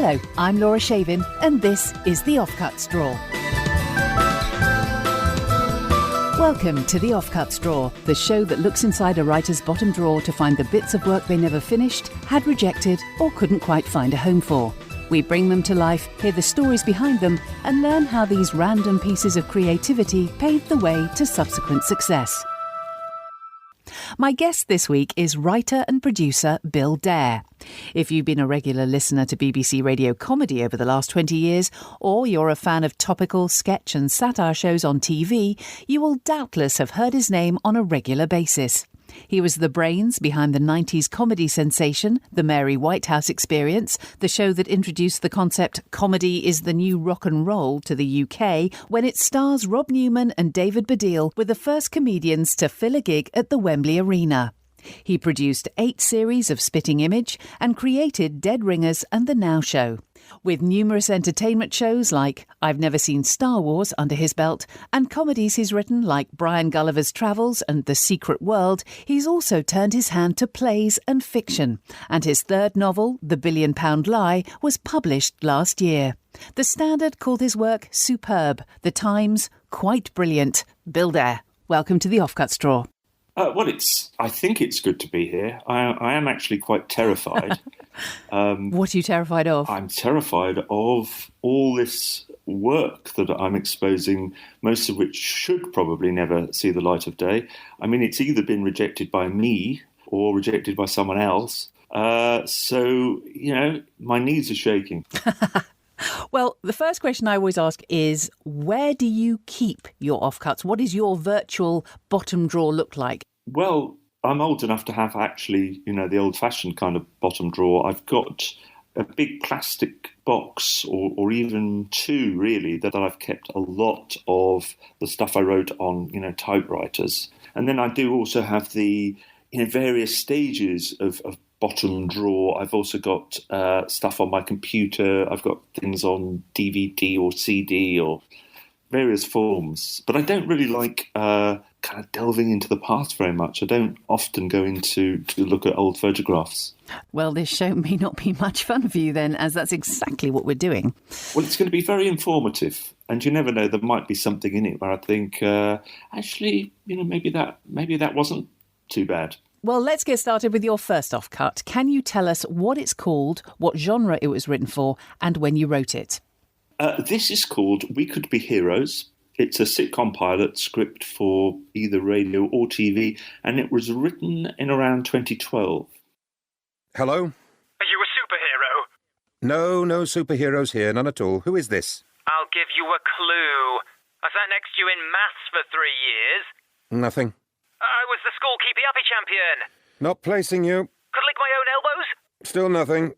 Hello, I'm Laura Shavin, and this is the Offcuts Drawer. Welcome to the Offcuts Drawer, the show that looks inside a writer's bottom drawer to find the bits of work they never finished, had rejected, or couldn't quite find a home for. We bring them to life, hear the stories behind them, and learn how these random pieces of creativity paved the way to subsequent success. My guest this week is writer and producer Bill Dare. If you've been a regular listener to BBC Radio Comedy over the last 20 years, or you're a fan of topical sketch and satire shows on TV, you will doubtless have heard his name on a regular basis. He was the brains behind the 90s comedy sensation, the Mary Whitehouse Experience, the show that introduced the concept comedy is the new rock and roll to the UK, when it stars Rob Newman and David Baddiel were the first comedians to fill a gig at the Wembley Arena. He produced 8 series of Spitting Image and created Dead Ringers and The Now Show. With numerous entertainment shows like I've Never Seen Star Wars under his belt and comedies he's written like Brian Gulliver's Travels and The Secret World, he's also turned his hand to plays and fiction. And his third novel, The £1 Billion Lie, was published last year. The Standard called his work superb, The Times quite brilliant. Bill Dare, welcome to the Offcuts Drawer. I think it's good to be here. I am actually quite terrified. What are you terrified of? I'm terrified of all this work that I'm exposing, most of which should probably never see the light of day. I mean, it's either been rejected by me or rejected by someone else. So, my knees are shaking. Well, the first question I always ask is, where do you keep your offcuts? What does your virtual bottom drawer look like? Well, I'm old enough to have actually, the old-fashioned kind of bottom drawer. I've got a big plastic box, or even 2, really, that I've kept a lot of the stuff I wrote on, typewriters. And then I do also have the, various stages of bottom drawer. I've also got stuff on my computer. I've got things on DVD or CD or various forms. But I don't really like kind of delving into the past very much. I don't often go into to look at old photographs. Well, this show may not be much fun for you then, as that's exactly what we're doing. Well, it's going to be very informative. And you never know, there might be something in it where I think, actually, maybe that wasn't too bad. Well, let's get started with your first offcut. Can you tell us what it's called, what genre it was written for, and when you wrote it? This is called We Could Be Heroes. It's a sitcom pilot script for either radio or TV, and it was written in around 2012. Hello? Are you a superhero? No superheroes here, none at all. Who is this? I'll give you a clue. I sat next to you in maths for 3 years. Nothing. I was the school keepy-uppy champion. Not placing you. Could lick my own elbows. Still nothing.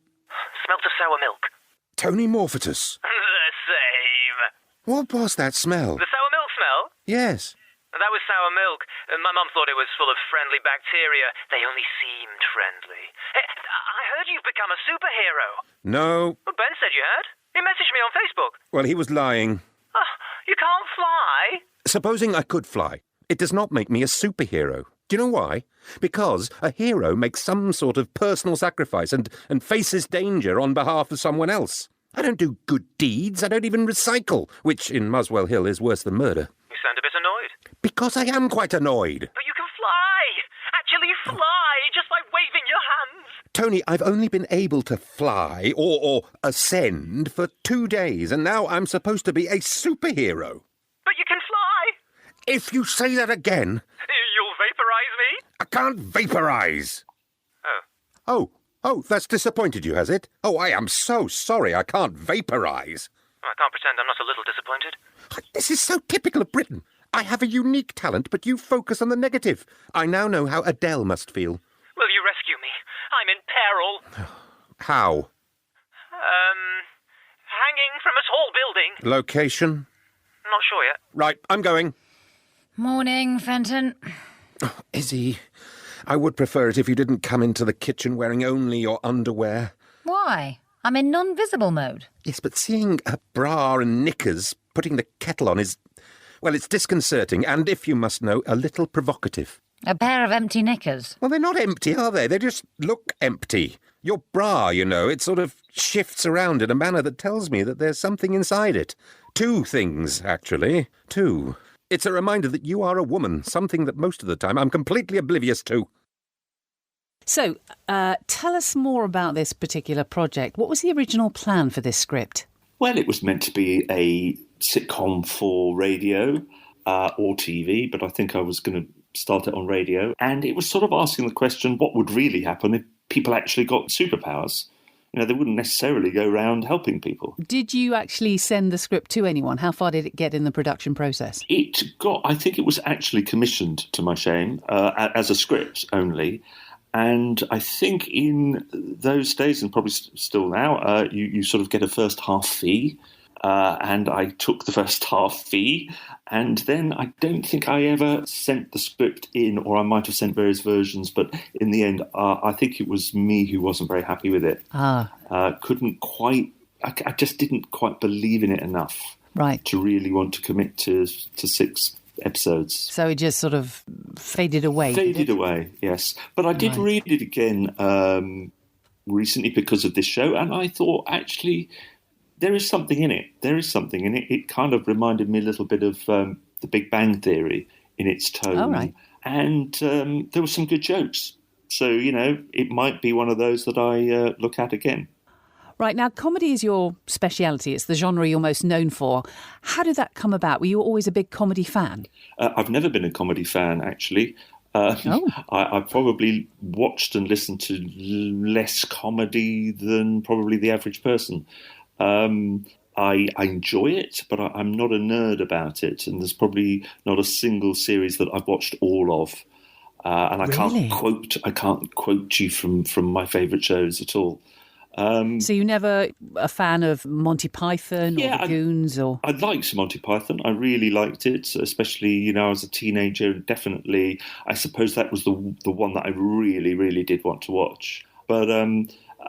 Smelt of sour milk. Tony Morphetus. The same. What was that smell? The sour milk smell? Yes. That was sour milk. My mum thought it was full of friendly bacteria. They only seemed friendly. Hey, I heard you've become a superhero. No. Well, Ben said you had. He messaged me on Facebook. Well, he was lying. Oh, you can't fly? Supposing I could fly, it does not make me a superhero. Do you know why? Because a hero makes some sort of personal sacrifice and faces danger on behalf of someone else. I don't do good deeds. I don't even recycle, which in Muswell Hill is worse than murder. You sound a bit annoyed. Because I am quite annoyed. But you can fly! Actually fly, just by waving your hands! Tony, I've only been able to fly or ascend for 2 days, and now I'm supposed to be a superhero. But you can fly! If you say that again... You'll vaporise me? I can't vaporise! Oh, that's disappointed you, has it? Oh, I am so sorry I can't vaporise. I can't pretend I'm not a little disappointed. This is so typical of Britain. I have a unique talent, but you focus on the negative. I now know how Adele must feel. Will you rescue me? I'm in peril. How? Hanging from a tall building. Location? Not sure yet. Right, I'm going. Morning, Fenton. Oh, Izzy, I would prefer it if you didn't come into the kitchen wearing only your underwear. Why? I'm in non-visible mode. Yes, but seeing a bra and knickers putting the kettle on is... Well, it's disconcerting and, if you must know, a little provocative. A pair of empty knickers. Well, they're not empty, are they? They just look empty. Your bra, you know, it sort of shifts around in a manner that tells me that there's something inside it. 2 things, actually. 2. It's a reminder that you are a woman, something that most of the time I'm completely oblivious to. So, tell us more about this particular project. What was the original plan for this script? Well, it was meant to be a sitcom for radio or TV, but I think I was going to start it on radio. And it was sort of asking the question, what would really happen if people actually got superpowers? You know, they wouldn't necessarily go around helping people. Did you actually send the script to anyone? How far did it get in the production process? I think it was actually commissioned, to my shame, as a script only. And I think in those days, and probably still now, you sort of get a first half fee. And I took the first half fee. And then I don't think I ever sent the script in, or I might have sent various versions. But in the end, I think it was me who wasn't very happy with it. Couldn't quite, I just didn't quite believe in it enough. Right. To really want to commit to 6 episodes. So it just sort of faded away. Faded away, yes. But I did read it again recently because of this show, and I thought, actually, there is something in it. There is something in it. It kind of reminded me a little bit of The Big Bang Theory in its tone. Oh, right. And there were some good jokes. So, you know, it might be one of those that I look at again. Right, now comedy is your speciality. It's the genre you're most known for. How did that come about? Were you always a big comedy fan? I've never been a comedy fan, actually. I probably watched and listened to less comedy than probably the average person. I enjoy it, but I'm not a nerd about it. And there's probably not a single series that I've watched all of. And I can't quote you from my favourite shows at all. So you never a fan of Monty Python or the Goons? Or I liked Monty Python. I really liked it, especially, you know, as a teenager. Definitely, I suppose that was the one that I really, really did want to watch. But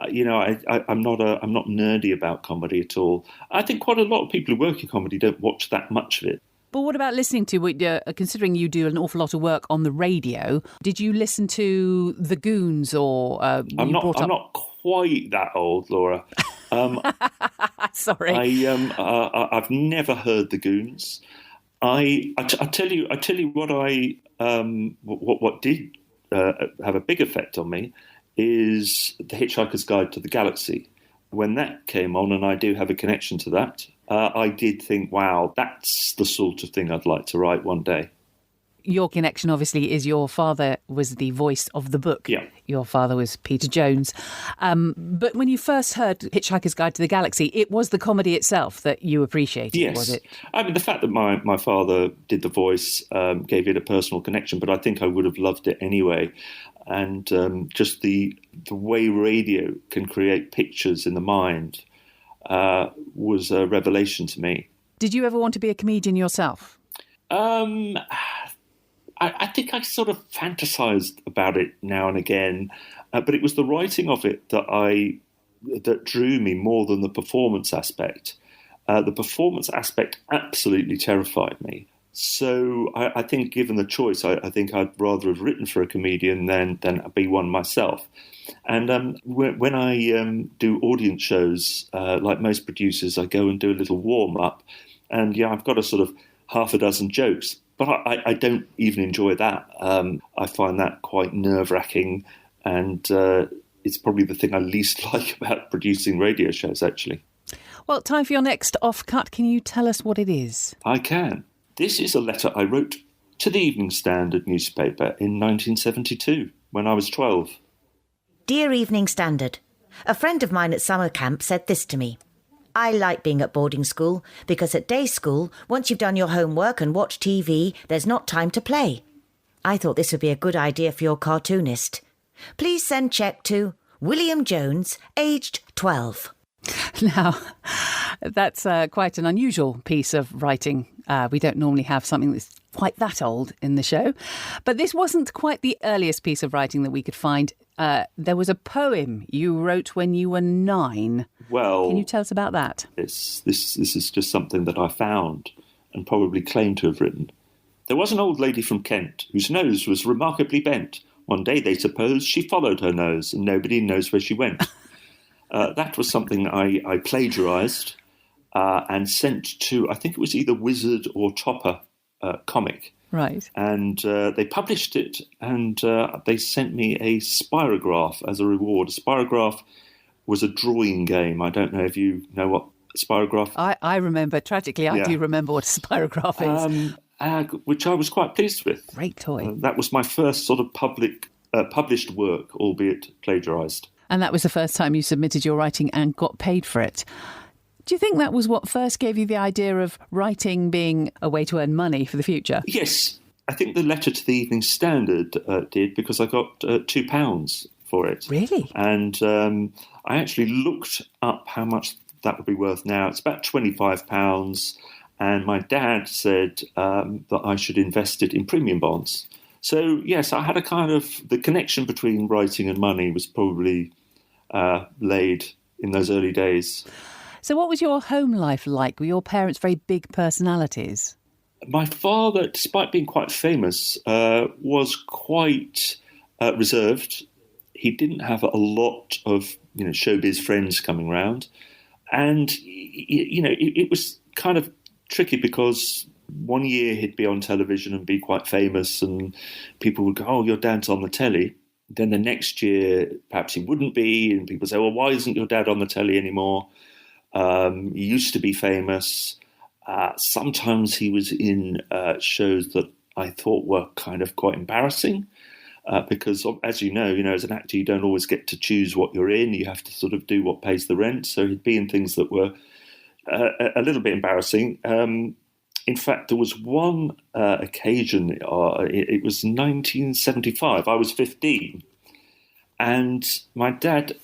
you know, I'm not nerdy about comedy at all. I think quite a lot of people who work in comedy don't watch that much of it. But what about listening to, considering you do an awful lot of work on the radio, did you listen to the Goons or I'm not quite that old, Laura. Sorry. I've never heard the Goons. I tell you what did have a big effect on me is The Hitchhiker's Guide to the Galaxy. When that came on, and I do have a connection to that, I did think, wow, that's the sort of thing I'd like to write one day. Your connection, obviously, is your father was the voice of the book. Yeah. Your father was Peter Jones. But when you first heard Hitchhiker's Guide to the Galaxy, it was the comedy itself that you appreciated, yes. Was it? I mean, the fact that my father did the voice gave it a personal connection, but I think I would have loved it anyway. And just the way radio can create pictures in the mind was a revelation to me. Did you ever want to be a comedian yourself? I think I sort of fantasized about it now and again, but it was the writing of it that drew me more than the performance aspect. The performance aspect absolutely terrified me. So I think, given the choice, I think I'd rather have written for a comedian than be one myself. And when I do audience shows, like most producers, I go and do a little warm-up. And, yeah, I've got a sort of half a dozen jokes. But I don't even enjoy that. I find that quite nerve-wracking, and it's probably the thing I least like about producing radio shows, actually. Well, time for your next Offcut. Can you tell us what it is? I can. This is a letter I wrote to the Evening Standard newspaper in 1972, when I was 12. Dear Evening Standard, a friend of mine at summer camp said this to me. I like being at boarding school because at day school, once you've done your homework and watched TV, there's not time to play. I thought this would be a good idea for your cartoonist. Please send cheque to William Jones, aged 12. Now, that's quite an unusual piece of writing. We don't normally have something that's quite that old in the show. But this wasn't quite the earliest piece of writing that we could find. There was a poem you wrote when you were 9. Well, can you tell us about that? This is just something that I found and probably claim to have written. There was an old lady from Kent whose nose was remarkably bent, One day they suppose she followed her nose and nobody knows where she went. That was something I plagiarised and sent to, I think it was either Wizard or Topper comic. Right. And they published it, and they sent me a spirograph as a reward. A spirograph was a drawing game. I don't know if you know what a spirograph... I remember, tragically, I do remember what a spirograph is. Which I was quite pleased with. Great toy. That was my first sort of published work, albeit plagiarised. And that was the first time you submitted your writing and got paid for it. Do you think that was what first gave you the idea of writing being a way to earn money for the future? Yes. I think the letter to the Evening Standard did, because I got £2 for it. Really? And I actually looked up how much that would be worth now. It's about £25. And my dad said that I should invest it in premium bonds. So, yes, I had a kind of... The connection between writing and money was probably laid in those early days. So what was your home life like? Were your parents very big personalities? My father, despite being quite famous, was quite reserved. He didn't have a lot of showbiz friends coming round. And, it was kind of tricky because one year he'd be on television and be quite famous and people would go, oh, your dad's on the telly. Then the next year, perhaps he wouldn't be. And people say, well, why isn't your dad on the telly anymore? He used to be famous. Sometimes he was in shows that I thought were kind of quite embarrassing because, as you know, as an actor, you don't always get to choose what you're in. You have to sort of do what pays the rent. So he'd be in things that were a little bit embarrassing. In fact, there was one occasion, it was 1975, I was 15, and my dad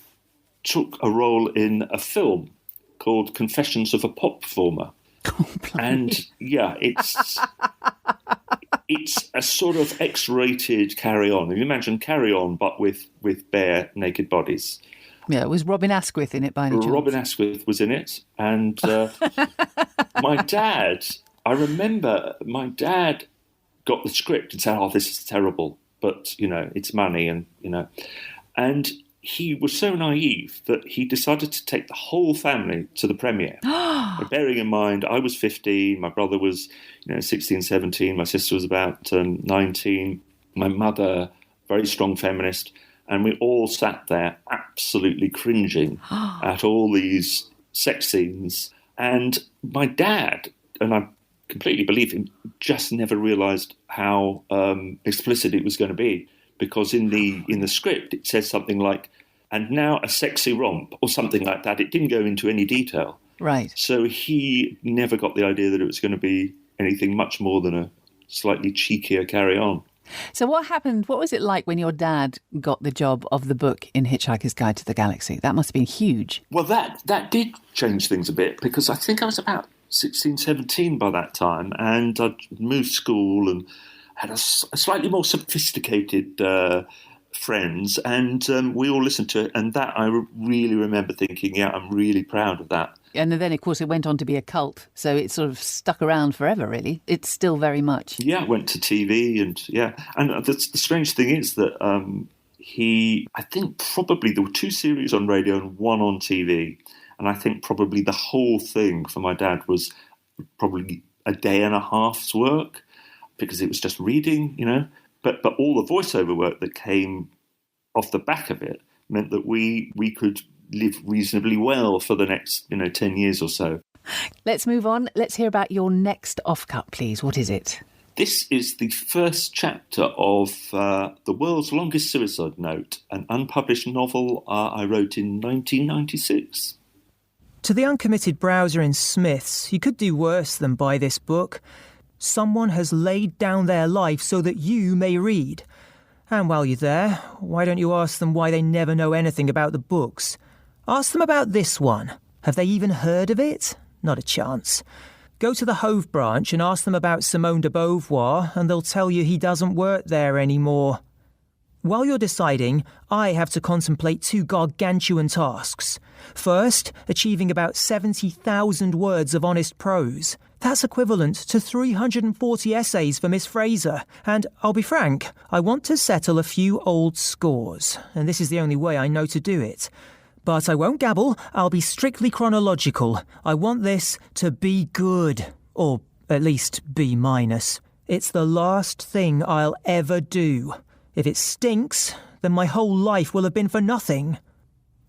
took a role in a film called Confessions of a Pop Performer. And yeah, it's a sort of X-rated Carry On. You imagine Carry On, but with bare naked bodies. Yeah, it was Robin Asquith in it by any chance? Robin Asquith was in it. And I remember my dad got the script and said, oh, this is terrible, but, it's money and. And he was so naive that he decided to take the whole family to the premiere. Bearing in mind, I was 15, my brother was 16, 17, my sister was about 19, my mother, very strong feminist, and we all sat there absolutely cringing at all these sex scenes. And my dad, and I completely believe him, just never realised how explicit it was going to be. Because in the script it says something like, and now a sexy romp, or something like that. It didn't go into any detail. Right. So he never got the idea that it was going to be anything much more than a slightly cheekier Carry On. So what happened? What was it like when your dad got the job of the book in Hitchhiker's Guide to the Galaxy? That must have been huge. Well, that did change things a bit, because I think I was about 16, 17 by that time, and I'd moved school and had a slightly more sophisticated friends, and we all listened to it, and that I really remember thinking, yeah, I'm really proud of that. And then, of course, it went on to be a cult, so it sort of stuck around forever, really. It's still very much. Yeah, went to TV, and the strange thing is that I think probably there were 2 series on radio and 1 on TV, and I think probably the whole thing for my dad was probably a day and a half's work, because it was just reading, but all the voiceover work that came off the back of it meant that we could live reasonably well for the next 10 years or so. Let's move on. Let's hear about your next offcut, please. What is it? This is the first chapter of The World's Longest Suicide Note, an unpublished novel I wrote in 1996. To the uncommitted browser in Smith's, you could do worse than buy this book. Someone has laid down their life so that you may read. And while you're there, why don't you ask them why they never know anything about the books? Ask them about this one. Have they even heard of it? Not a chance. Go to the Hove branch and ask them about Simone de Beauvoir, and they'll tell you he doesn't work there anymore. While you're deciding, I have to contemplate two gargantuan tasks. First, achieving about 70,000 words of honest prose. That's equivalent to 340 essays for Miss Fraser. And I'll be frank, I want to settle a few old scores, and this is the only way I know to do it. But I won't gabble, I'll be strictly chronological. I want this to be good, or at least B-. It's the last thing I'll ever do. If it stinks, then my whole life will have been for nothing.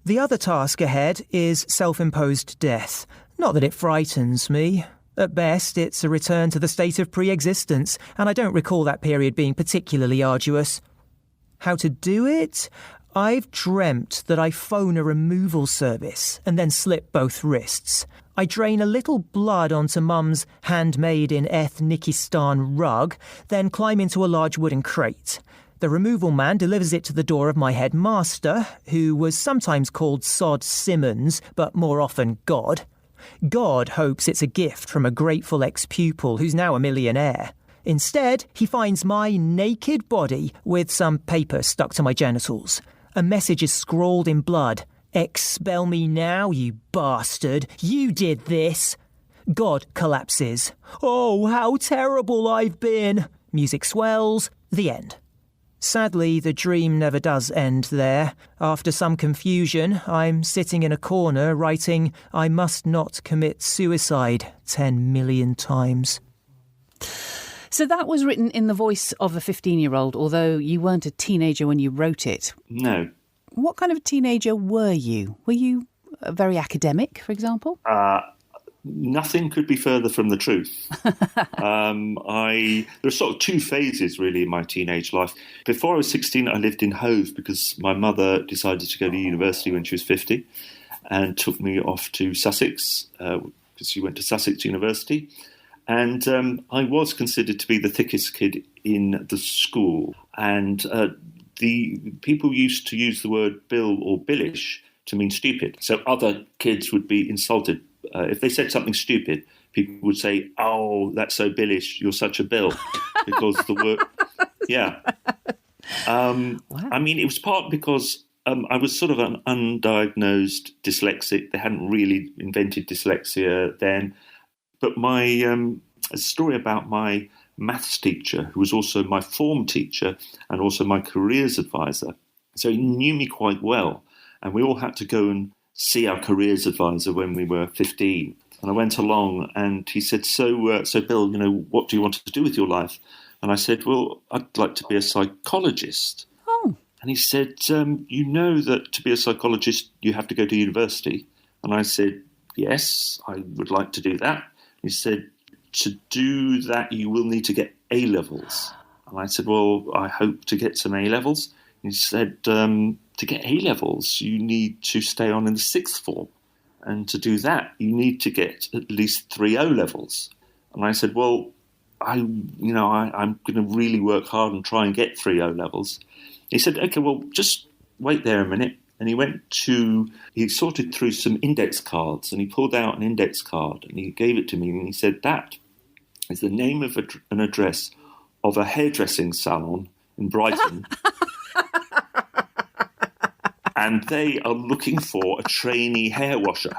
The other task ahead is self-imposed death. Not that it frightens me. At best, it's a return to the state of pre-existence, and I don't recall that period being particularly arduous. How to do it? I've dreamt that I phone a removal service and then slip both wrists. I drain a little blood onto Mum's handmade in Ethnikistan rug, then climb into a large wooden crate. The removal man delivers it to the door of my headmaster, who was sometimes called Sod Simmons, but more often God. God hopes it's a gift from a grateful ex-pupil who's now a millionaire. Instead, he finds my naked body with some paper stuck to my genitals. A message is scrawled in blood. "Expel me now, you bastard. You did this." God collapses. "Oh, how terrible I've been." Music swells. The end. Sadly, the dream never does end there. After some confusion, I'm sitting in a corner writing, "I must not commit suicide" 10 million times. So that was written in the voice of a 15-year-old, although you weren't a teenager when you wrote it. No. What kind of a teenager were you? Were you very academic, for example? Nothing could be further from the truth. There were sort of two phases, really, in my teenage life. Before I was 16, I lived in Hove because my mother decided to go to university when she was 50 and took me off to Sussex because she went to Sussex University. And I was considered to be the thickest kid in the school. And the people used to use the word Bill or Billish to mean stupid. So other kids would be insulted. If they said something stupid, people would say, "Oh, that's so Billish, you're such a Bill." Because the word, yeah. Wow. I mean, it was part because I was sort of an undiagnosed dyslexic. They hadn't really invented dyslexia then. But a story about my maths teacher, who was also my form teacher and also my careers advisor. So he knew me quite well. And we all had to go and see our careers advisor when we were 15. And I went along and he said, so Bill, what do you want to do with your life? And I said, well, I'd like to be a psychologist. Oh. And he said, you know that to be a psychologist, you have to go to university. And I said, yes, I would like to do that. He said, to do that, you will need to get A-levels. And I said, well, I hope to get some A-levels. He said, to get A-levels, you need to stay on in the sixth form. And to do that, you need to get at least 3 O-levels. And I said, well, I'm going to really work hard and try and get 3 O-levels. He said, okay, well, just wait there a minute. And he sorted through some index cards and he pulled out an index card and he gave it to me and he said, that is the name of an address of a hairdressing salon in Brighton. And they are looking for a trainee hair washer.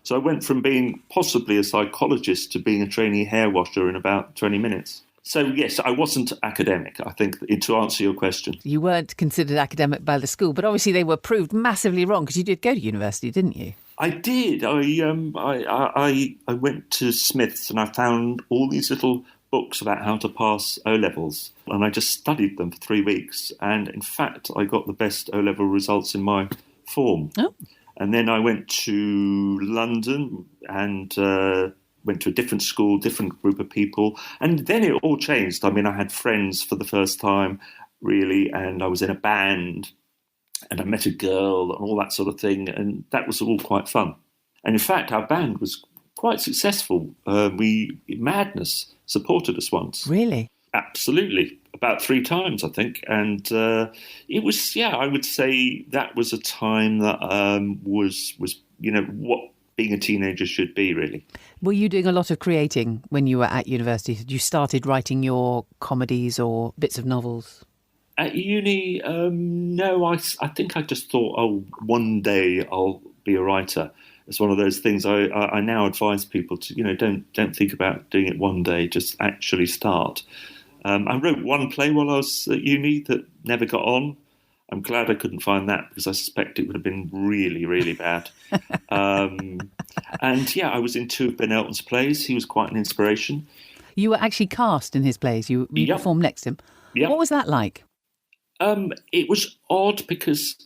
So I went from being possibly a psychologist to being a trainee hair washer in about 20 minutes. So, yes, I wasn't academic, I think, to answer your question. You weren't considered academic by the school, but obviously they were proved massively wrong because you did go to university, didn't you? I did. I went to Smith's and I found all these little books about how to pass O-levels. And I just studied them for 3 weeks. And, in fact, I got the best O-level results in my form. Oh. And then I went to London and went to a different school, different group of people. And then it all changed. I mean, I had friends for the first time, really, and I was in a band and I met a girl and all that sort of thing. And that was all quite fun. And in fact, our band was quite successful. Madness supported us once. Really? Absolutely. About 3 times, I think. And it was, I would say that was a time that was what being a teenager should be, really. Were you doing a lot of creating when you were at university? Had you started writing your comedies or bits of novels? At uni, no, I think I just thought, one day I'll be a writer. It's one of those things I now advise people to, don't think about doing it one day, just actually start. I wrote one play while I was at uni that never got on. I'm glad I couldn't find that because I suspect it would have been really, really bad. And yeah, I was in 2 of Ben Elton's plays. He was quite an inspiration. You were actually cast in his plays. You Yep. performed next to him. Yep. What was that like? It was odd because,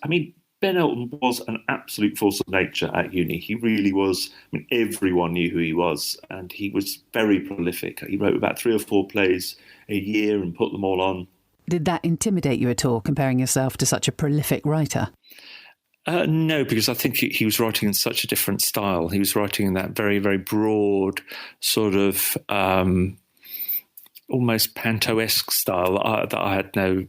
Ben Elton was an absolute force of nature at uni. He really was. Everyone knew who he was, and he was very prolific. He wrote about 3 or 4 plays a year and put them all on. Did that intimidate you at all, comparing yourself to such a prolific writer? No, because I think he was writing in such a different style. He was writing in that very, very broad sort of almost panto-esque style that I had no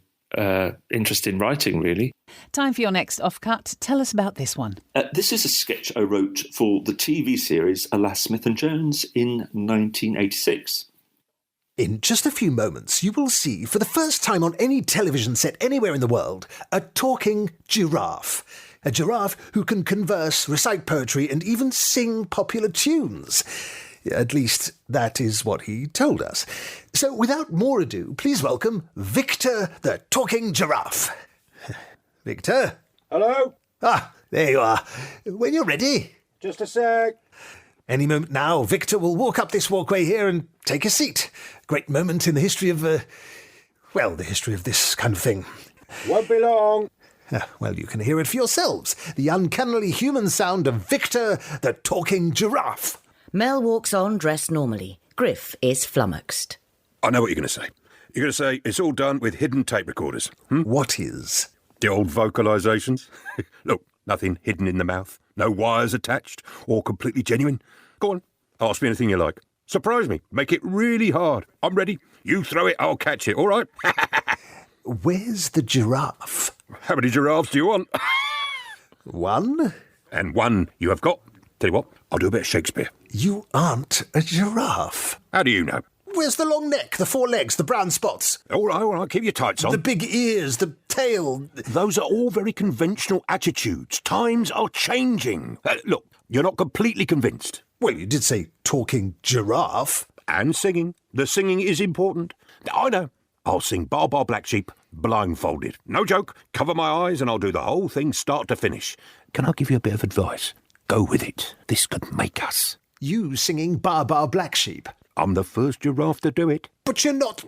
interest in writing, really. Time for your next offcut. Tell us about this one. This is a sketch I wrote for the TV series Alas, Smith & Jones in 1986. In just a few moments, you will see, for the first time on any television set anywhere in the world, a talking giraffe. A giraffe who can converse, recite poetry, and even sing popular tunes. At least, that is what he told us. So, without more ado, please welcome Victor the Talking Giraffe. Victor? Hello? Ah, there you are. When you're ready. Just a sec. Any moment now, Victor will walk up this walkway here and take a seat. Great moment in the history of, the history of this kind of thing. Won't be long. Well, you can hear it for yourselves. The uncannily human sound of Victor the Talking Giraffe. Mel walks on dressed normally. Griff is flummoxed. I know what you're going to say. You're going to say it's all done with hidden tape recorders. What is? The old vocalisations. Look, nothing hidden in the mouth. No wires attached or completely genuine. Go on, ask me anything you like. Surprise me. Make it really hard. I'm ready. You throw it, I'll catch it, all right? Where's the giraffe? How many giraffes do you want? 1? And 1 you have got. Tell you what, I'll do a bit of Shakespeare. You aren't a giraffe. How do you know? Where's the long neck, the 4 legs, the brown spots? All right, keep your tights on. The big ears, the tail. Those are all very conventional attitudes. Times are changing. Look, you're not completely convinced. Well, you did say talking giraffe. And singing. The singing is important. I know. I'll sing Bar Bar Black Sheep blindfolded. No joke. Cover my eyes and I'll do the whole thing start to finish. Can I give you a bit of advice? Go with it. This could make us. You singing Bar Bar Black Sheep? I'm the first giraffe to do it. But you're not.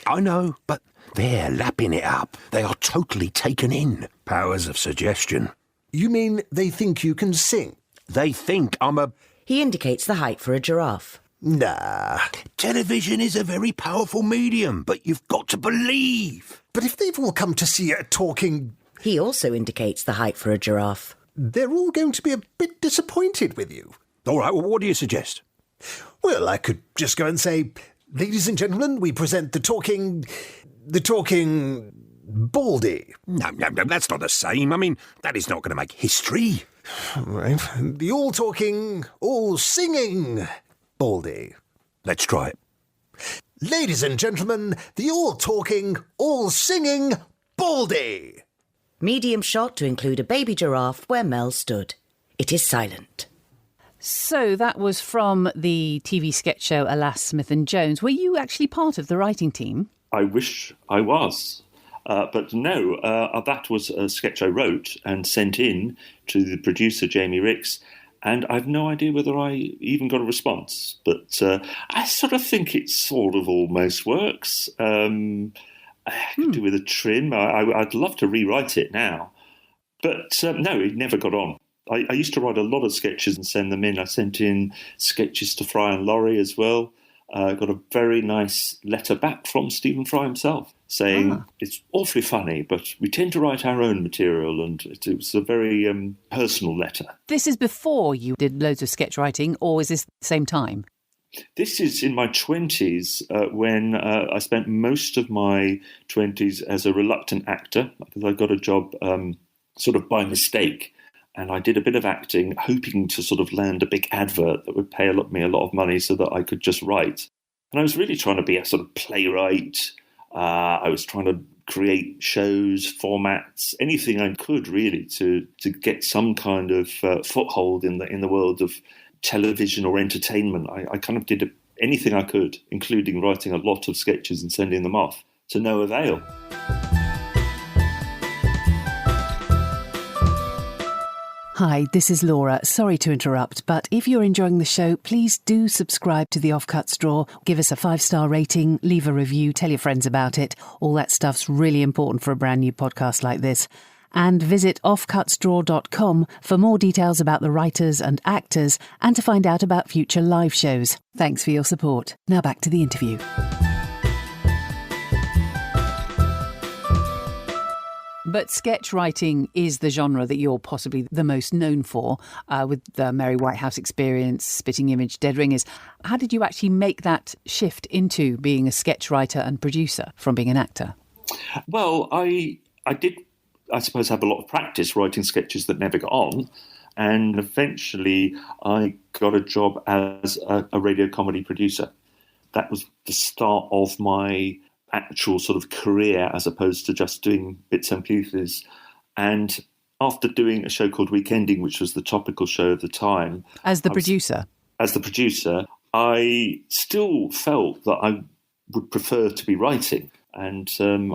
I know, but they're lapping it up. They are totally taken in. Powers of suggestion. You mean they think you can sing? They think I'm a... He indicates the height for a giraffe. Nah. Television is a very powerful medium, but you've got to believe. But if they've all come to see a talking... He also indicates the height for a giraffe. They're all going to be a bit disappointed with you. All right, well, what do you suggest? Well, I could just go and say, ladies and gentlemen, we present the talking Baldy. No, that's not the same. I mean, that is not going to make history. Right. The all-talking, all-singing Baldy. Let's try it. Ladies and gentlemen, the all-talking, all-singing Baldy. Medium shot to include a baby giraffe where Mel stood. It is silent. So that was from the TV sketch show Alas, Smith & Jones. Were you actually part of the writing team? I wish I was. But no, that was a sketch I wrote and sent in to the producer, Jamie Ricks, and I've no idea whether I even got a response. But I sort of think it sort of almost works. I could do with a trim. I'd love to rewrite it now. But no, it never got on. I used to write a lot of sketches and send them in. I sent in sketches to Fry and Laurie as well. Got a very nice letter back from Stephen Fry himself saying it's awfully funny, but we tend to write our own material, and it was a very personal letter. This is before you did loads of sketch writing, or is this the same time? This is in my 20s when I spent most of my 20s as a reluctant actor because I got a job sort of by mistake. And I did a bit of acting, hoping to sort of land a big advert that would pay me a lot of money so that I could just write. And I was really trying to be a sort of playwright. I was trying to create shows, formats, anything I could really to get some kind of foothold in the world of television or entertainment. I kind of did anything I could, including writing a lot of sketches and sending them off, to no avail. Hi, this is Laura. Sorry to interrupt, but if you're enjoying the show, please do subscribe to the Offcuts Drawer. Give us a 5-star rating, leave a review, tell your friends about it. All that stuff's really important for a brand new podcast like this. And visit offcutsdrawer.com for more details about the writers and actors and to find out about future live shows. Thanks for your support. Now back to the interview. But sketch writing is the genre that you're possibly the most known for, with the Mary Whitehouse Experience, Spitting Image, Dead Ringers. How did you actually make that shift into being a sketch writer and producer from being an actor? Well, I did, I suppose, have a lot of practice writing sketches that never got on. And eventually I got a job as a radio comedy producer. That was the start of my actual sort of career, as opposed to just doing bits and pieces. And after doing a show called Weekending, which was the topical show of the time, as the producer, I still felt that I would prefer to be writing, and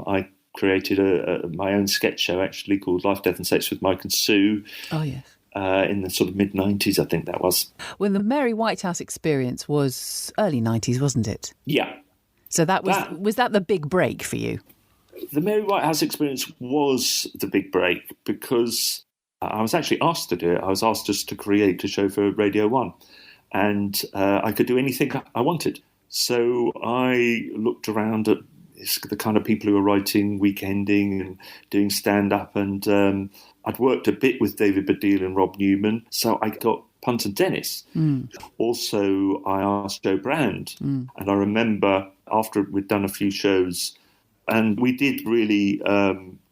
I created my own sketch show actually called Life, Death and Sex with Mike and Sue. Oh yes. In the sort of mid-90s, I think that was. When the Mary Whitehouse Experience was early 90s, wasn't it? Yeah. So was that the big break for you? The Mary Whitehouse Experience was the big break because I was actually asked to do it. I was asked just to create a show for Radio 1, and I could do anything I wanted. So I looked around at the kind of people who were writing Weekending and doing stand-up, and I'd worked a bit with David Baddiel and Rob Newman, so I got Punt and Dennis. Also, I asked Joe Brand, and I remember after we'd done a few shows, and we did really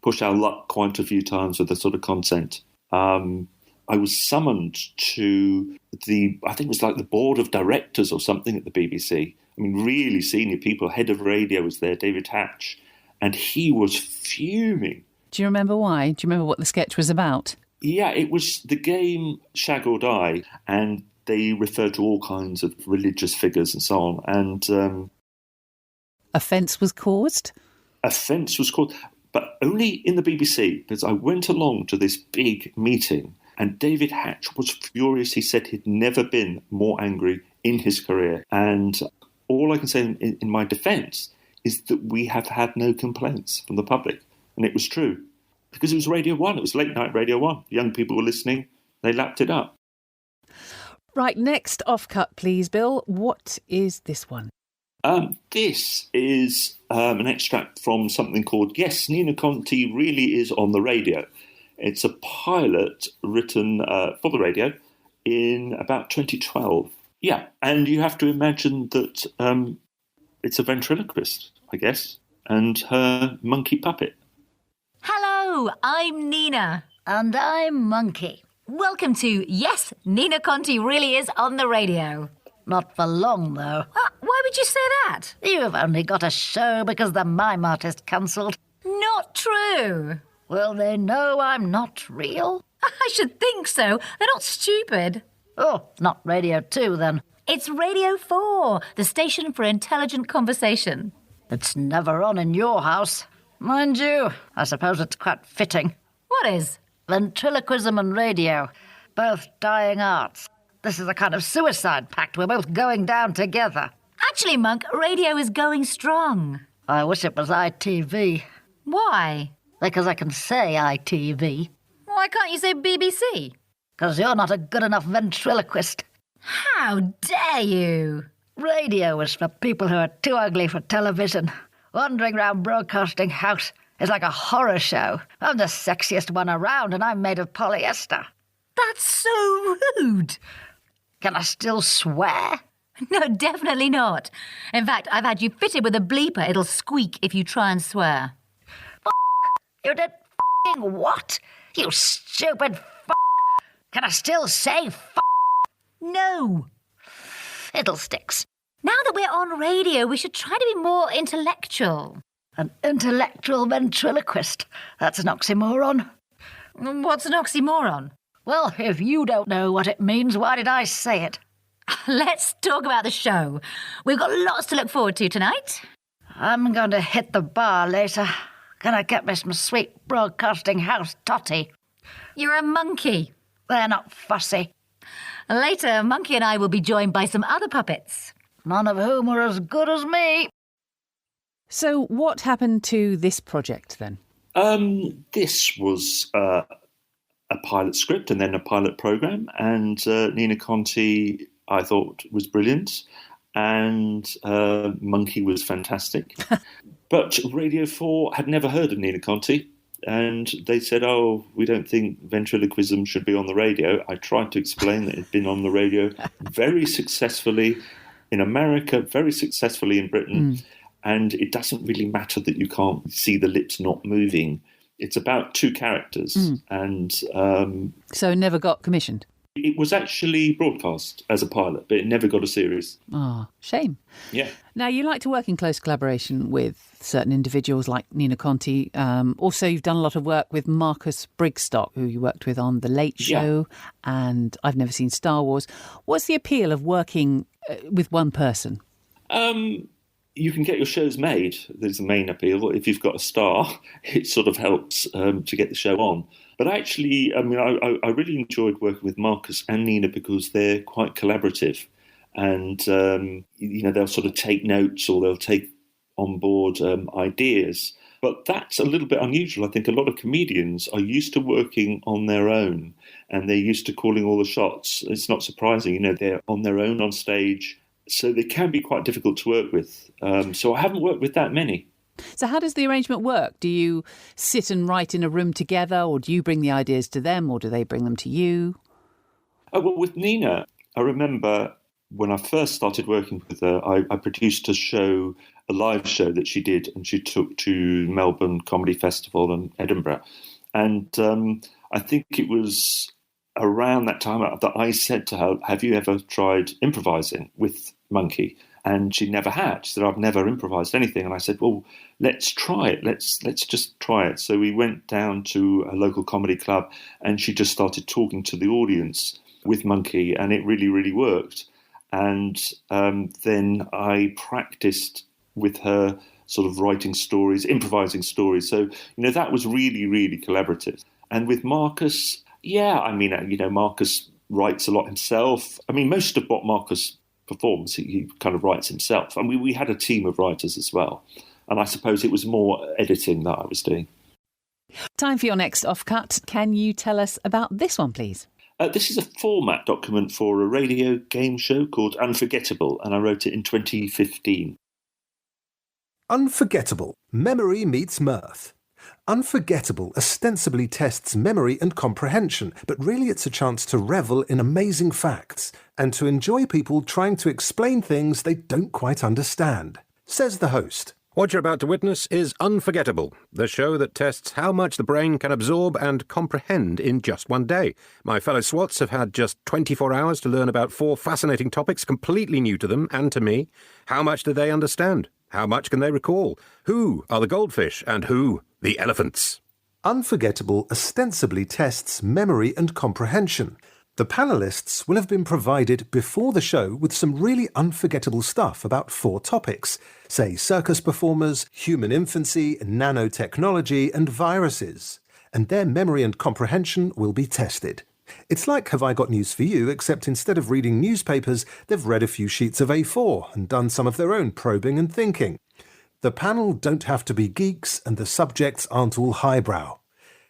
push our luck quite a few times with the sort of content. I was summoned to I think it was like the board of directors or something at the BBC. I mean, really senior people. Head of radio was there, David Hatch, and he was fuming. Do you remember why? Do you remember what the sketch was about? Yeah, it was the game Shag or Die, and they referred to all kinds of religious figures and so on. And offence was caused? Offence was caused, but only in the BBC, because I went along to this big meeting, and David Hatch was furious. He said he'd never been more angry in his career. And all I can say in my defence is that we have had no complaints from the public. And it was true. Because it was Radio 1. It was late night Radio 1. Young people were listening. They lapped it up. Right, next offcut, please, Bill. What is this one? This is an extract from something called Yes, Nina Conti Really Is on the Radio. It's a pilot written for the radio in about 2012. Yeah, and you have to imagine that it's a ventriloquist, I guess, and her monkey puppet. Hello, I'm Nina. And I'm Monkey. Welcome to Yes, Nina Conti Really Is on the Radio. Not for long, though. Why would you say that? You've only got a show because the mime artist cancelled. Not true. Well, they know I'm not real. I should think so. They're not stupid. Oh, not Radio 2, then. It's Radio 4, the station for intelligent conversation. It's never on in your house. Mind you, I suppose it's quite fitting. What is? Ventriloquism and radio. Both dying arts. This is a kind of suicide pact. We're both going down together. Actually, Monk, radio is going strong. I wish it was ITV. Why? Because I can say ITV. Why can't you say BBC? Because you're not a good enough ventriloquist. How dare you? Radio is for people who are too ugly for television. Wandering round Broadcasting House is like a horror show. I'm the sexiest one around, and I'm made of polyester. That's so rude. Can I still swear? No, definitely not. In fact, I've had you fitted with a bleeper. It'll squeak if you try and swear. You did what? You stupid Can I still say No. Fiddlesticks. Now that we're on radio, we should try to be more intellectual. An intellectual ventriloquist. That's an oxymoron. What's an oxymoron? Well, if you don't know what it means, why did I say it? Let's talk about the show. We've got lots to look forward to tonight. I'm going to hit the bar later. Gonna get me some sweet broadcasting house toddy. You're a monkey. They're not fussy. Later, Monkey and I will be joined by some other puppets. None of whom are as good as me. So what happened to this project then? This was a pilot script and then a pilot program, and Nina Conti, I thought, was brilliant, and Monkey was fantastic. But Radio 4 had never heard of Nina Conti, and they said, oh, we don't think ventriloquism should be on the radio. I tried to explain that it had been on the radio very successfully in America, very successfully in Britain, and it doesn't really matter that you can't see the lips not moving. It's about two characters, and So never got commissioned? It was actually broadcast as a pilot, but it never got a series. Ah, shame. Yeah. Now, you like to work in close collaboration with certain individuals like Nina Conti. Also, you've done a lot of work with Marcus Brigstocke, who you worked with on The Late Show, and I've Never Seen Star Wars. What's the appeal of working with one person? You can get your shows made. There's the main appeal. If you've got a star, it sort of helps to get the show on. But actually, I mean, I really enjoyed working with Marcus and Nina because they're quite collaborative. And, they'll sort of take notes or they'll take on board ideas. But that's a little bit unusual. I think a lot of comedians are used to working on their own and they're used to calling all the shots. It's not surprising, they're on their own on stage. So they can be quite difficult to work with. So I haven't worked with that many. So how does the arrangement work? Do you sit and write in a room together, or do you bring the ideas to them, or do they bring them to you? Well, with Nina, I remember when I first started working with her, I produced a live show that she did, and she took to Melbourne Comedy Festival and Edinburgh. And I think it was around that time that I said to her, have you ever tried improvising with Monkey? And she never had. She said, I've never improvised anything. And I said, well, let's try it. Let's just try it. So we went down to a local comedy club and she just started talking to the audience with Monkey, and it really, really worked. And then I practiced with her sort of writing stories, improvising stories. So, that was really, really collaborative. And with Marcus, Marcus writes a lot himself. I mean, most of what Marcus performs, he kind of writes himself. And we had a team of writers as well. And I suppose it was more editing that I was doing. Time for your next offcut. Can you tell us about this one, please? This is a format document for a radio game show called Unforgettable, and I wrote it in 2015. Unforgettable. Memory meets mirth. Unforgettable ostensibly tests memory and comprehension, but really it's a chance to revel in amazing facts and to enjoy people trying to explain things they don't quite understand, says the host. What you're about to witness is Unforgettable, the show that tests how much the brain can absorb and comprehend in just one day. My fellow SWATs have had just 24 hours to learn about 4 fascinating topics completely new to them and to me. How much do they understand? How much can they recall? Who are the goldfish and who the elephants? Unforgettable ostensibly tests memory and comprehension. The panellists will have been provided before the show with some really unforgettable stuff about 4 topics, say circus performers, human infancy, nanotechnology and viruses, and their memory and comprehension will be tested. It's like Have I Got News for You, except instead of reading newspapers, they've read a few sheets of A4 and done some of their own probing and thinking. The panel don't have to be geeks and the subjects aren't all highbrow.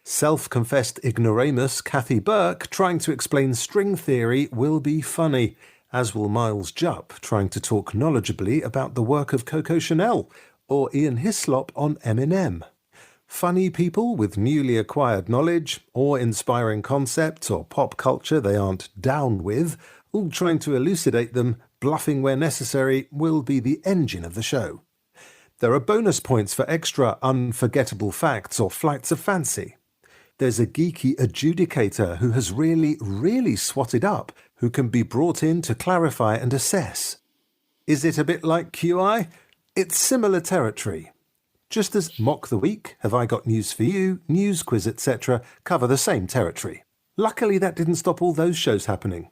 Self-confessed ignoramus Kathy Burke trying to explain string theory will be funny, as will Miles Jupp trying to talk knowledgeably about the work of Coco Chanel, or Ian Hislop on Eminem. Funny people with newly acquired knowledge, or inspiring concepts or pop culture they aren't down with, all trying to elucidate them, bluffing where necessary, will be the engine of the show. There are bonus points for extra unforgettable facts or flights of fancy. There's a geeky adjudicator who has really, really swatted up, who can be brought in to clarify and assess. Is it a bit like QI? It's similar territory. just as Mock the Week, Have I Got News for You, News Quiz, etc. cover the same territory. Luckily, that didn't stop all those shows happening.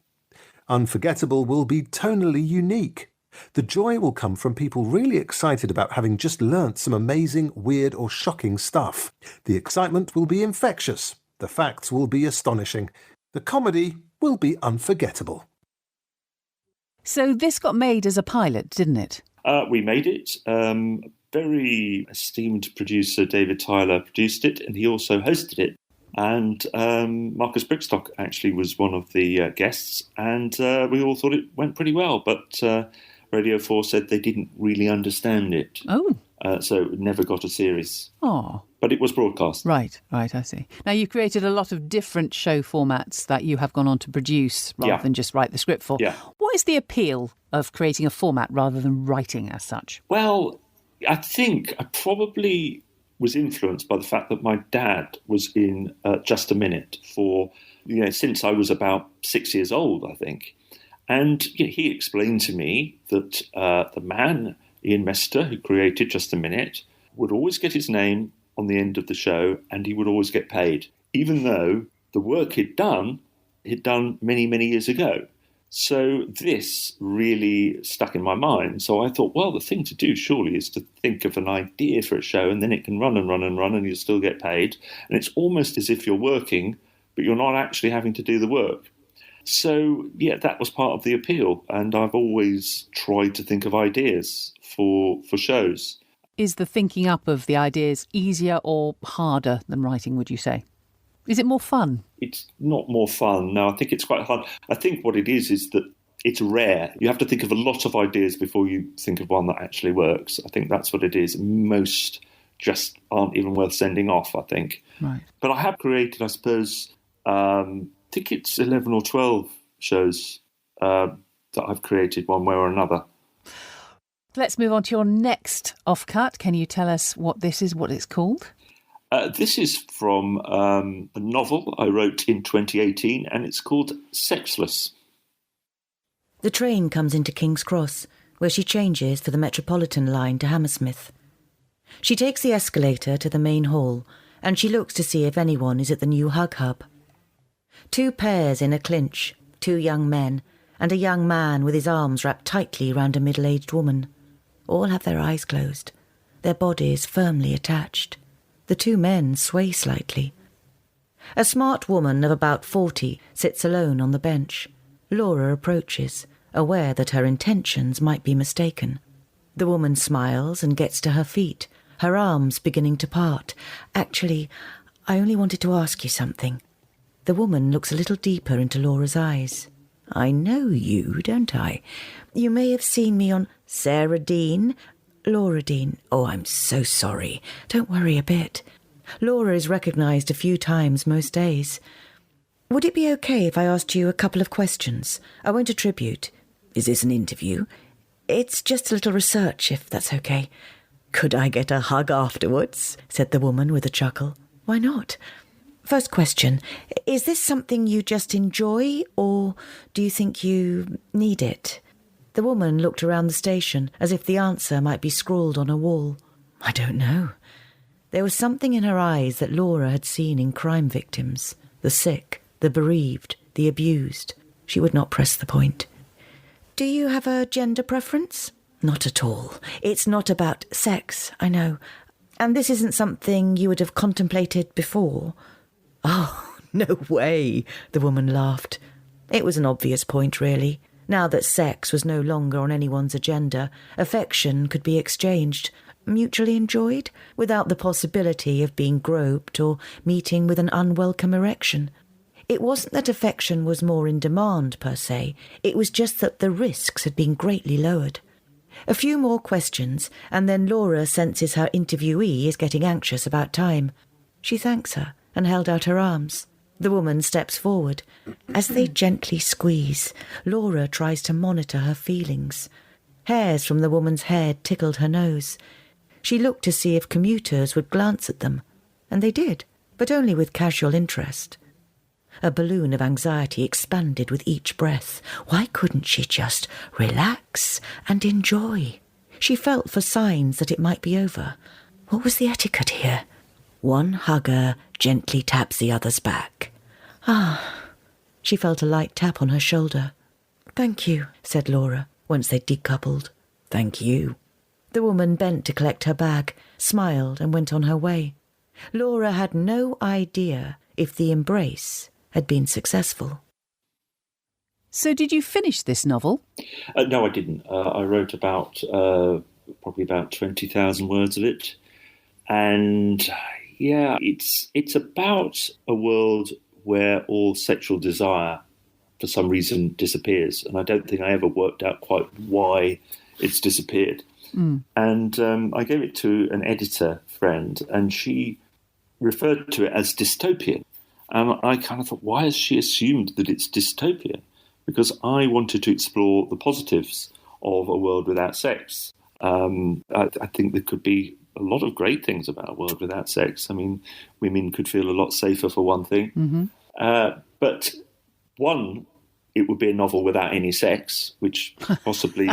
Unforgettable will be tonally unique. The joy will come from people really excited about having just learnt some amazing, weird or shocking stuff. The excitement will be infectious. The facts will be astonishing. The comedy will be unforgettable. So this got made as a pilot, didn't it? We made it. Very esteemed producer David Tyler produced it, and he also hosted it. And Marcus Brigstocke actually was one of the guests, and we all thought it went pretty well. But Radio 4 said they didn't really understand it. Oh. So it never got a series. Oh. But it was broadcast. Right, I see. Now, you've created a lot of different show formats that you have gone on to produce rather than just write the script for. Yeah. What is the appeal of creating a format rather than writing as such? Well, I think I probably was influenced by the fact that my dad was in Just a Minute for, since I was about 6 years old, I think. And he explained to me that the man, Ian Mester, who created Just a Minute, would always get his name on the end of the show and he would always get paid, even though the work he'd done many, many years ago. So this really stuck in my mind. So I thought, well, the thing to do surely is to think of an idea for a show and then it can run and run and run and you'll still get paid. And it's almost as if you're working, but you're not actually having to do the work. So, that was part of the appeal. And I've always tried to think of ideas for shows. Is the thinking up of the ideas easier or harder than writing, would you say? Is it more fun? It's not more fun. No, I think it's quite hard. I think what it is that it's rare. You have to think of a lot of ideas before you think of one that actually works. I think that's what it is. Most just aren't even worth sending off, I think. Right. But I have created, I suppose, I think it's 11 or 12 shows that I've created one way or another. Let's move on to your next offcut. Can you tell us what this is, what it's called? This is from a novel I wrote in 2018, and it's called Sexless. The train comes into King's Cross, where she changes for the Metropolitan line to Hammersmith. She takes the escalator to the main hall, and she looks to see if anyone is at the new Hug Hub. 2 pairs in a clinch, 2 young men, and a young man with his arms wrapped tightly round a middle-aged woman. All have their eyes closed, their bodies firmly attached. The 2 men sway slightly. A smart woman of about 40 sits alone on the bench. Laura approaches, aware that her intentions might be mistaken. The woman smiles and gets to her feet, her arms beginning to part. Actually, I only wanted to ask you something. The woman looks a little deeper into Laura's eyes. I know you, don't I? You may have seen me on Sarah Dean. Laura Dean. Oh, I'm so sorry. Don't worry a bit. Laura is recognised a few times most days. Would it be okay if I asked you a couple of questions? I won't attribute. Is this an interview? It's just a little research, if that's okay. Could I get a hug afterwards? Said the woman with a chuckle. Why not? First question, is this something you just enjoy, or do you think you need it? The woman looked around the station as if the answer might be scrawled on a wall. I don't know. There was something in her eyes that Laura had seen in crime victims, the sick, the bereaved, the abused. She would not press the point. Do you have a gender preference? Not at all. It's not about sex, I know. And this isn't something you would have contemplated before? Oh, no way, the woman laughed. It was an obvious point, really. Now that sex was no longer on anyone's agenda, affection could be exchanged, mutually enjoyed, without the possibility of being groped or meeting with an unwelcome erection. It wasn't that affection was more in demand, per se. It was just that the risks had been greatly lowered. A few more questions, and then Laura senses her interviewee is getting anxious about time. She thanks her and held out her arms. The woman steps forward. As they gently squeeze, Laura tries to monitor her feelings. Hairs from the woman's head tickled her nose. She looked to see if commuters would glance at them, and they did, but only with casual interest. A balloon of anxiety expanded with each breath. Why couldn't she just relax and enjoy? She felt for signs that it might be over. What was the etiquette here? One hugger gently taps the other's back. She felt a light tap on her shoulder. "Thank you," said Laura, once they'd decoupled. "Thank you." The woman bent to collect her bag, smiled and went on her way. Laura had no idea if the embrace had been successful. So did you finish this novel? No, I didn't. I wrote about probably about 20,000 words of it. And yeah, it's about a world where all sexual desire for some reason disappears. And I don't think I ever worked out quite why it's disappeared. And I gave it to an editor friend, and she referred to it as dystopian. And I kind of thought, why has she assumed that it's dystopia? Because I wanted to explore the positives of a world without sex. I think there could be a lot of great things about a world without sex. I mean, women could feel a lot safer, for one thing. But one, it would be a novel without any sex, which possibly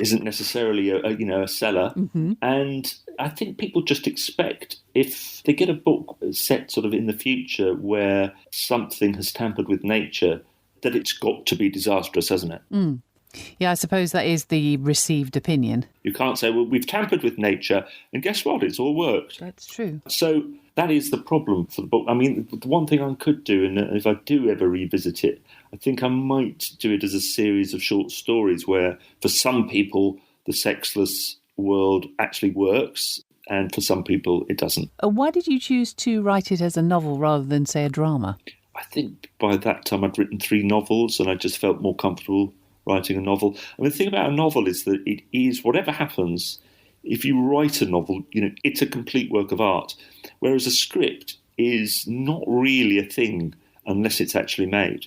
isn't necessarily a seller. And I think people just expect, if they get a book set sort of in the future where something has tampered with nature, that it's got to be disastrous, hasn't it? Yeah, I suppose that is the received opinion. You can't say, well, we've tampered with nature, and guess what? It's all worked. That's true. So that is the problem for the book. I mean, the one thing I could do, and if I do ever revisit it, I think I might do it as a series of short stories where, for some people, the sexless world actually works, and for some people, it doesn't. Why did you choose to write it as a novel rather than, say, a drama? I think by that time I'd written 3 novels, and I just felt more comfortable writing a novel. I mean, the thing about a novel is that it is, whatever happens, if you write a novel, it's a complete work of art, whereas a script is not really a thing unless it's actually made.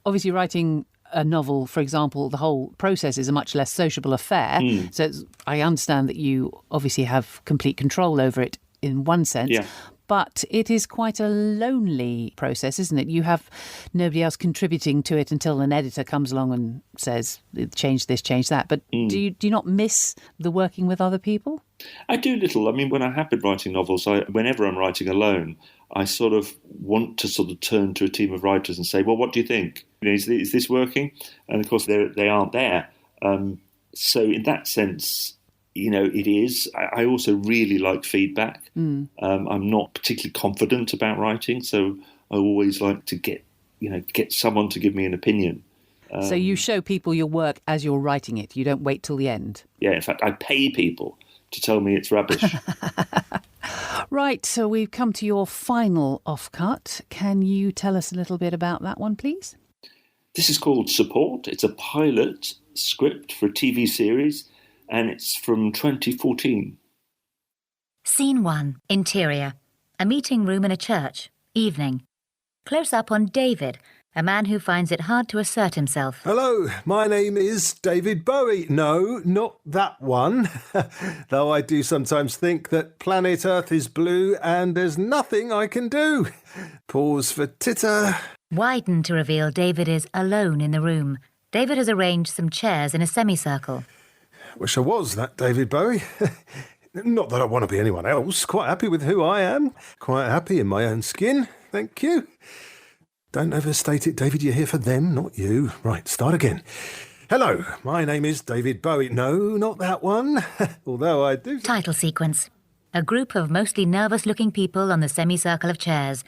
Obviously, writing a novel, for example, the whole process is a much less sociable affair. So I understand that you obviously have complete control over it in one sense. Yeah. But it is quite a lonely process, isn't it? You have nobody else contributing to it until an editor comes along and says, change this, change that. But do you not miss the working with other people? I do little. I mean, when I have been writing novels, whenever I'm writing alone, I sort of want to sort of turn to a team of writers and say, well, what do you think? Is this working? And of course, they aren't there. So in that sense, it is. I also really like feedback. I'm not particularly confident about writing, so I always like to get someone to give me an opinion. So you show people your work as you're writing it. You don't wait till the end. Yeah, in fact, I pay people to tell me it's rubbish. Right, so we've come to your final offcut. Can you tell us a little bit about that one, please? This is called Support. It's a pilot script for a TV series, and it's from 2014. Scene 1. Interior. A meeting room in a church. Evening. Close up on David, a man who finds it hard to assert himself. Hello, my name is David Bowie. No, not that one. Though I do sometimes think that planet Earth is blue and there's nothing I can do. Pause for titter. Widen to reveal David is alone in the room. David has arranged some chairs in a semicircle. Wish I was that David Bowie. Not that I want to be anyone else. Quite happy with who I am. Quite happy in my own skin. Thank you. Don't overstate it, David. You're here for them, not you. Right, start again. Hello, my name is David Bowie. No, not that one. Although I do... Title sequence. A group of mostly nervous-looking people on the semicircle of chairs.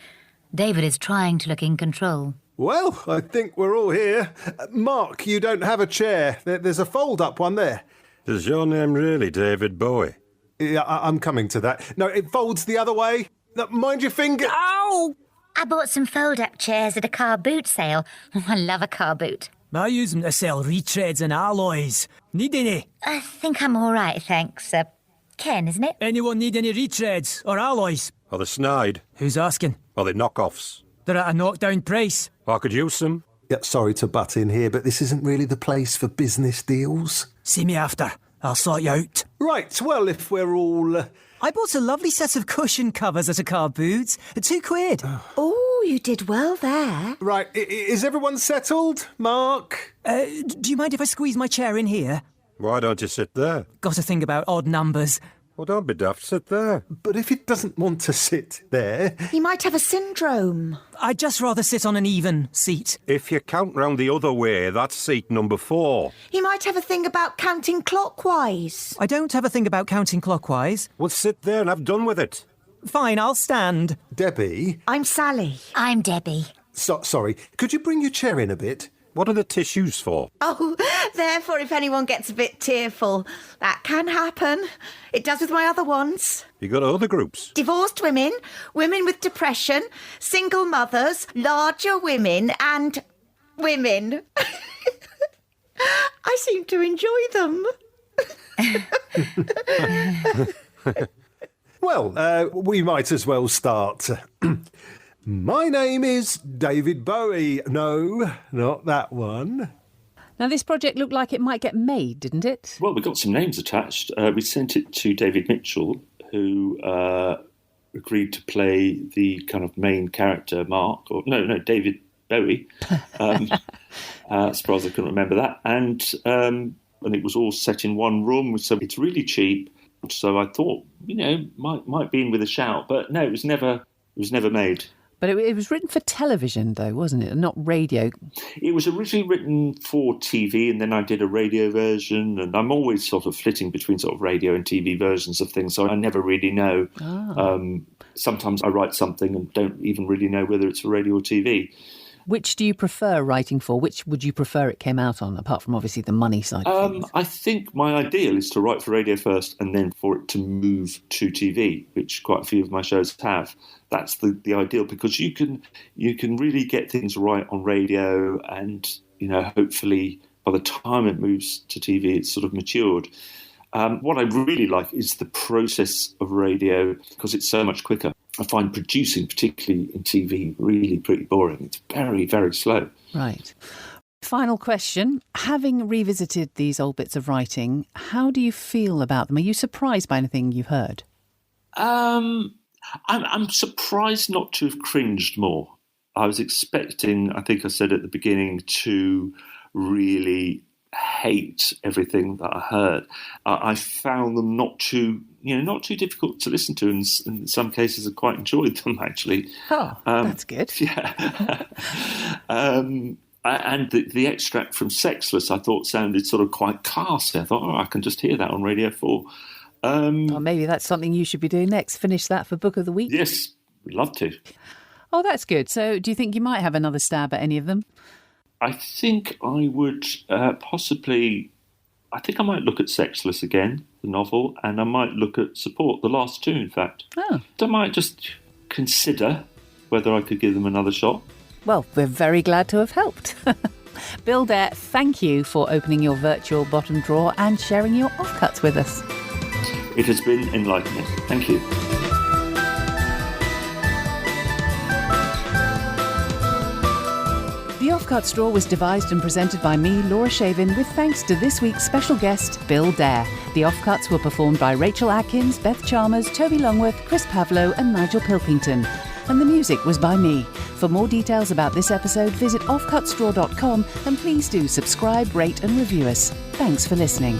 David is trying to look in control. Well, I think we're all here. Mark, you don't have a chair. There's a fold-up one there. Is your name really David Bowie? Yeah, I'm coming to that. No, it folds the other way. No, mind your finger. Ow! I bought some fold-up chairs at a car boot sale. I love a car boot. I use them to sell retreads and alloys. Need any? I think I'm all right, thanks. Ken, isn't it? Anyone need any retreads or alloys? Are they snide? Who's asking? Are they knockoffs? They're at a knockdown price. I could use some. Yeah, sorry to butt in here, but this isn't really the place for business deals. See me after. I'll sort you out. Right, well, if we're all... I bought a lovely set of cushion covers at a car boot. £2. Oh, you did well there. Right, is everyone settled? Mark? Do you mind if I squeeze my chair in here? Why don't you sit there? Got to think about odd numbers. Well, don't be daft, sit there. But if it doesn't want to sit there... He might have a syndrome. I'd just rather sit on an even seat. If you count round the other way, that's seat number 4. He might have a thing about counting clockwise. I don't have a thing about counting clockwise. Well, sit there and have done with it. Fine, I'll stand. Debbie? I'm Sally. I'm Debbie. Sorry, could you bring your chair in a bit? What are the tissues for? Oh, therefore, if anyone gets a bit tearful, that can happen. It does with my other ones. You got other groups? Divorced women, women with depression, single mothers, larger women, and women. I seem to enjoy them. Well, we might as well start. My name is David Bowie. No, not that one. Now, this project looked like it might get made, didn't it? Well, we got some names attached. We sent it to David Mitchell, who agreed to play the kind of main character, Mark. Or no, David Bowie. Surprised I couldn't remember that. And it was all set in one room, so it's really cheap. So I thought, might be in with a shout. But no, it was never made. But it was written for television, though, wasn't it? Not radio. It was originally written for TV, and then I did a radio version. And I'm always sort of flitting between sort of radio and TV versions of things, so I never really know. Sometimes I write something and don't even really know whether it's for radio or TV. Which do you prefer writing for? Which would you prefer it came out on, apart from obviously the money side of things? I think my ideal is to write for radio first and then for it to move to TV, which quite a few of my shows have. That's the ideal, because you can really get things right on radio, and hopefully by the time it moves to TV, it's sort of matured. What I really like is the process of radio, because it's so much quicker. I find producing, particularly in TV, really pretty boring. It's very, very slow. Right. Final question. Having revisited these old bits of writing, how do you feel about them? Are you surprised by anything you've heard? I'm surprised not to have cringed more. I was expecting, I think I said at the beginning, to really hate everything that I heard. I found them not too difficult to listen to, and in some cases I quite enjoyed them, actually. Oh, that's good. Yeah. And the extract from Sexless I thought sounded sort of quite casty. I thought, I can just hear that on Radio 4. Well, maybe that's something you should be doing next. Finish that for Book of the Week. Yes, we'd love to. Oh, that's good. So do you think you might have another stab at any of them? I think I would possibly... I think I might look at Sexless again, the novel, and I might look at Support, the last two, in fact. Oh. I might just consider whether I could give them another shot. Well, we're very glad to have helped. Bill Dare, thank you for opening your virtual bottom drawer and sharing your offcuts with us. It has been enlightening. Thank you. The Offcuts Drawer was devised and presented by me, Laura Shavin, with thanks to this week's special guest, Bill Dare. The Offcuts were performed by Rachel Atkins, Beth Chalmers, Toby Longworth, Chris Pavlo and Nigel Pilkington. And the music was by me. For more details about this episode, visit offcutsdrawer.com, and please do subscribe, rate and review us. Thanks for listening.